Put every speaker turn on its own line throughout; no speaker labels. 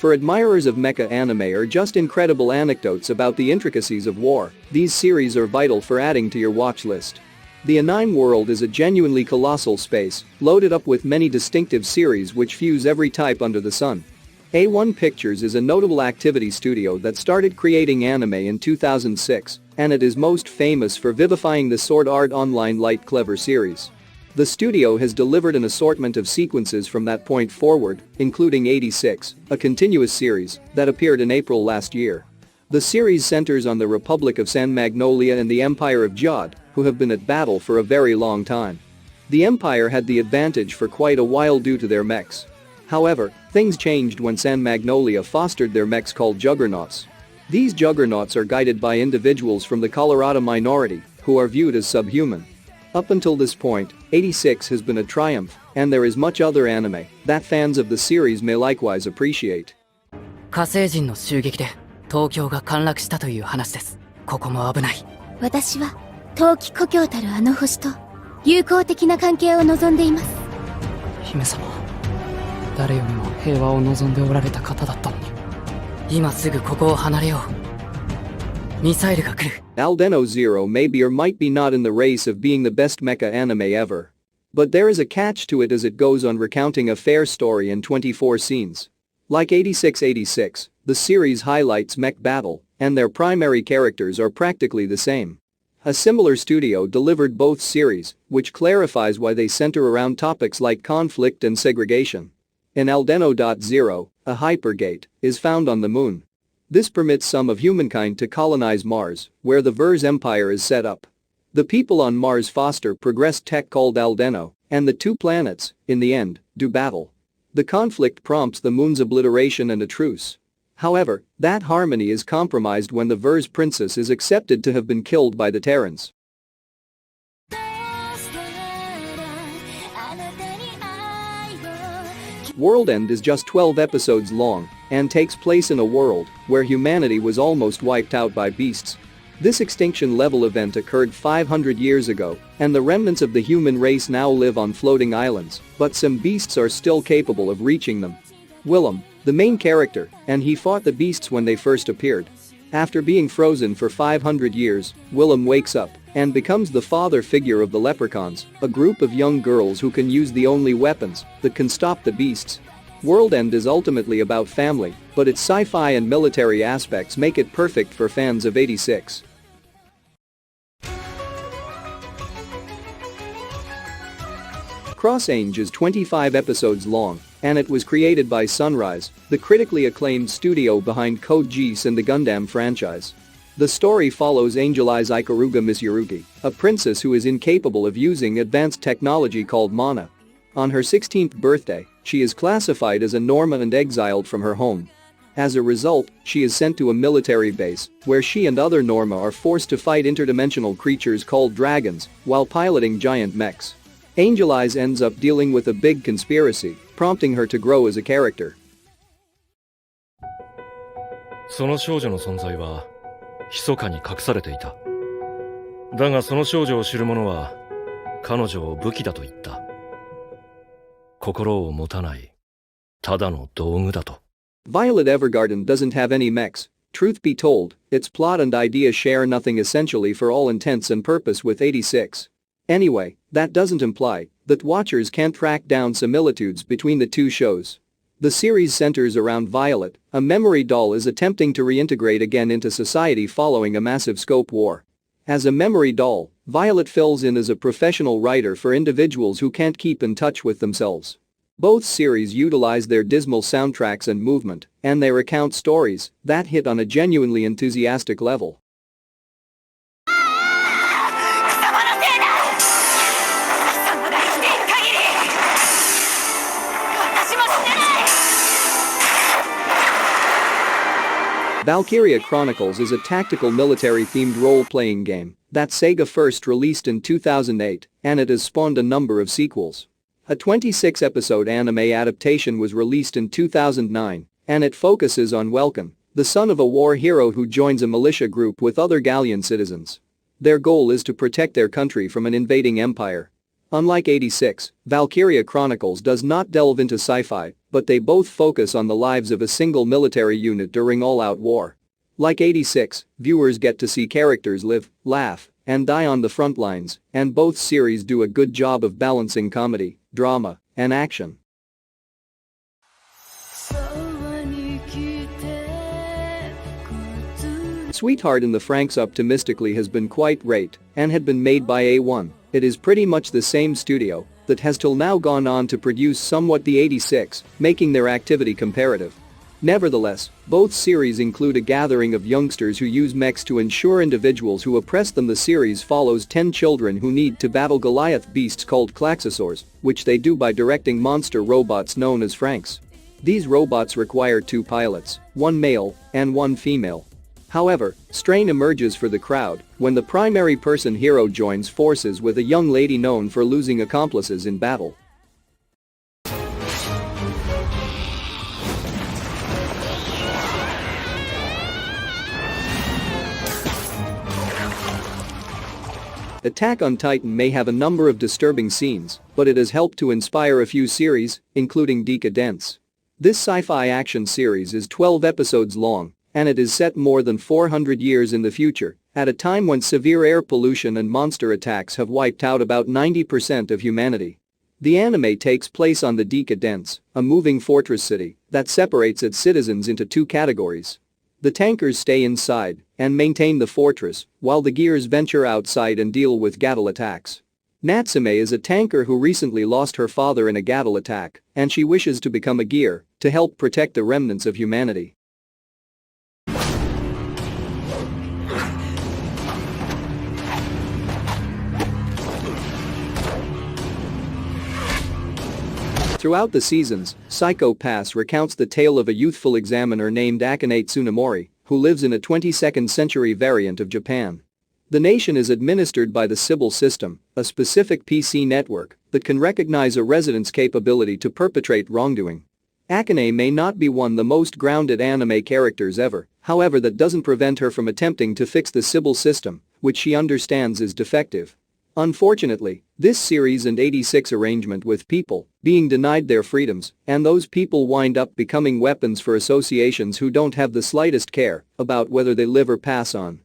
For admirers of mecha anime or just incredible anecdotes about the intricacies of war, these series are vital for adding to your watch list. The Anime world is a genuinely colossal space, loaded up with many distinctive series which fuse every type under the sun. A1 Pictures is a notable activity studio that started creating anime in 2006, and it is most famous for vivifying the Sword Art Online light clever series. The studio has delivered an assortment of sequences from that point forward, including 86, a continuous series that appeared in April last year. The series centers on the Republic of San Magnolia and the Empire of Jod, who have been at battle for a very long time. The Empire had the advantage for quite a while due to their mechs. However, things changed when San Magnolia fostered their mechs called Juggernauts. These Juggernauts are guided by individuals from the Colorado minority, who are viewed as subhuman. Up until this point, 86 has been a triumph, and there is much other anime that fans of the series may likewise appreciate.
火星人の襲撃で東京が陥落したという話です。ここも危ない。
私は冬季故郷たるあの星と友好的な関係を望んでいます。
姫様、誰よりも平和を望んでおられた方だったのに。今すぐここを離れよう。ミサイルが来る。
ALDNOAH.ZERO may be or might be not in the race of being the best mecha anime ever. But there is a catch to it as it goes on recounting a fair story in 24 scenes. Like 8686, the series highlights mech battle, and their primary characters are practically the same. A similar studio delivered both series, which clarifies why they center around topics like conflict and segregation. In ALDNOAH.ZERO, a hypergate is found on the moon. This permits some of humankind to colonize Mars, where the Ver's empire is set up. The people on Mars foster progressed tech called ALDNOAH, and the two planets, in the end, do battle. The conflict prompts the moon's obliteration and a truce. However, that harmony is compromised when the Ver's princess is accepted to have been killed by the Terrans. World End is just 12 episodes long and takes place in a world where humanity was almost wiped out by beasts. This extinction-level event occurred 500 years ago, and the remnants of the human race now live on floating islands, but some beasts are still capable of reaching them. Willem, the main character, and he fought the beasts when they first appeared. After being frozen for 500 years, Willem wakes up and becomes the father figure of the Leprechauns, a group of young girls who can use the only weapons that can stop the beasts. World End is ultimately about family, but its sci-fi and military aspects make it perfect for fans of 86. CHRONICLES is 25 episodes long, and it was created by Sunrise, the critically acclaimed studio behind Code Geass and the Gundam franchise. The story follows Angel Eyes Ikaruga Mitsurugi, a princess who is incapable of using advanced technology called mana. On her 16th birthday, she is classified as a Norma and exiled from her home. As a result, she is sent to a military base, where she and other Norma are forced to fight interdimensional creatures called dragons, while piloting giant mechs. Angel Eyes ends up dealing with a big conspiracy, prompting her to grow as a character.
その少女の存在は密かに隠されていた。だがその少女を知る者は彼女を武器だと言った。心を持たないただの道具だと。
Violet Evergarden doesn't have any mechs. Truth be told, its plot and idea share nothing essentially for all intents and purpose with 86. Anyway, that doesn't imply that watchers can't track down similitudes between the two shows. The series centers around Violet, a memory doll is attempting to reintegrate again into society following a massive scope war. As a memory doll, Violet fills in as a professional writer for individuals who can't keep in touch with themselves. Both series utilize their dismal soundtracks and movement, and they recount stories that hit on a genuinely enthusiastic level. Valkyria Chronicles is a tactical military-themed role-playing game that Sega first released in 2008, and it has spawned a number of sequels. A 26-episode anime adaptation was released in 2009, and it focuses on Welkin, the son of a war hero who joins a militia group with other Gallian citizens. Their goal is to protect their country from an invading empire. Unlike 86, Valkyria Chronicles does not delve into sci-fi, but they both focus on the lives of a single military unit during all-out war. Like 86, viewers get to see characters live, laugh, and die on the front lines, and both series do a good job of balancing comedy, drama, and action. Sweetheart in the FRANXX optimistically has been quite great and had been made by A1. It is pretty much the same studio that has till now gone on to produce somewhat the 86, making their activity comparative. Nevertheless, both series include a gathering of youngsters who use mechs to ensure individuals who oppress them. The series follows 10 children who need to battle Goliath beasts called Klaxosaurs, which they do by directing monster robots known as FRANXX. These robots require 2 pilots, 1 male and 1 female. However, strain emerges for the crowd when the primary person hero joins forces with a young lady known for losing accomplices in battle. Attack on Titan may have a number of disturbing scenes, but it has helped to inspire a few series, including DECA-DENSE. This sci-fi action series is 12 episodes long, and it is set more than 400 years in the future, at a time when severe air pollution and monster attacks have wiped out about 90% of humanity. The anime takes place on the DECA-DENSE, a moving fortress city that separates its citizens into 2 categories. The tankers stay inside and maintain the fortress, while the gears venture outside and deal with Gattle attacks. Natsume is a tanker who recently lost her father in a Gattle attack, and she wishes to become a gear to help protect the remnants of humanity. Throughout the seasons, Psycho Pass recounts the tale of a youthful examiner named AKAME Tsunemori, who lives in a 22nd century variant of Japan. The nation is administered by the Sibyl system, a specific PC network that can recognize a resident's capability to perpetrate wrongdoing. AKAME may not be one of the most grounded anime characters ever, however that doesn't prevent her from attempting to fix the Sibyl system, which she understands is defective. Unfortunately, this series and 86 arrangement with people being denied their freedoms, and those people wind up becoming weapons for associations who don't have the slightest care about whether they live or pass on.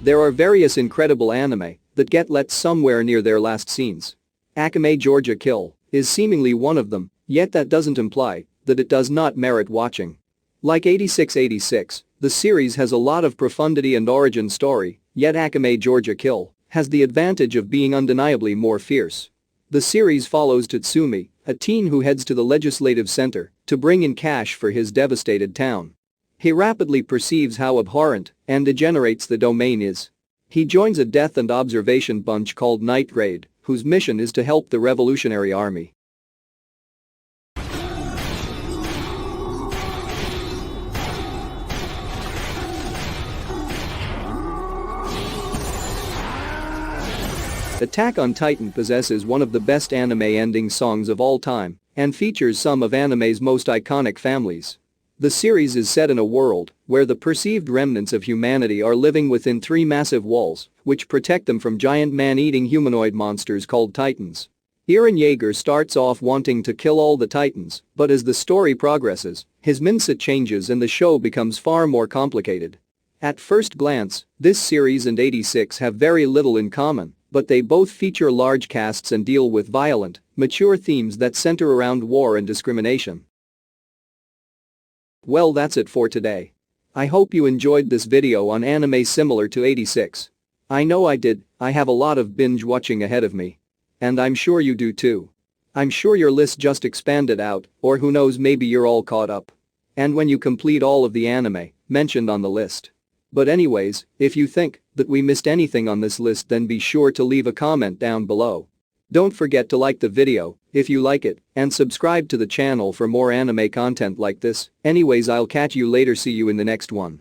There are various incredible anime that get let somewhere near their last scenes. Akame Georgia Kill is seemingly one of them, yet that doesn't imply that it does not merit watching. Like 8686, the series has a lot of profundity and origin story, yet Akame Georgia Kill has the advantage of being undeniably more fierce. The series follows Tatsumi, a teen who heads to the legislative center to bring in cash for his devastated town. He rapidly perceives how abhorrent and degenerates the domain is. He joins a death and observation bunch called Night Raid, whose mission is to help the Revolutionary Army. Attack on Titan possesses one of the best anime ending songs of all time and features some of anime's most iconic families. The series is set in a world where the perceived remnants of humanity are living within 3 massive walls which protect them from giant man-eating humanoid monsters called Titans. Eren Yeager starts off wanting to kill all the Titans, but as the story progresses, his mindset changes and the show becomes far more complicated. At first glance, this series and 86 have very little in common, but they both feature large casts and deal with violent, mature themes that center around war and discrimination. Well, that's it for today. I hope you enjoyed this video on anime similar to 86. I know I did. I have a lot of binge watching ahead of me. And I'm sure you do too. I'm sure your list just expanded out, or who knows, maybe you're all caught up. And when you complete all of the anime mentioned on the list. But anyways, if you think that we missed anything on this list, then be sure to leave a comment down below. Don't forget to like the video if you like it and subscribe to the channel for more anime content like this. Anyways, I'll catch you later. See you in the next one.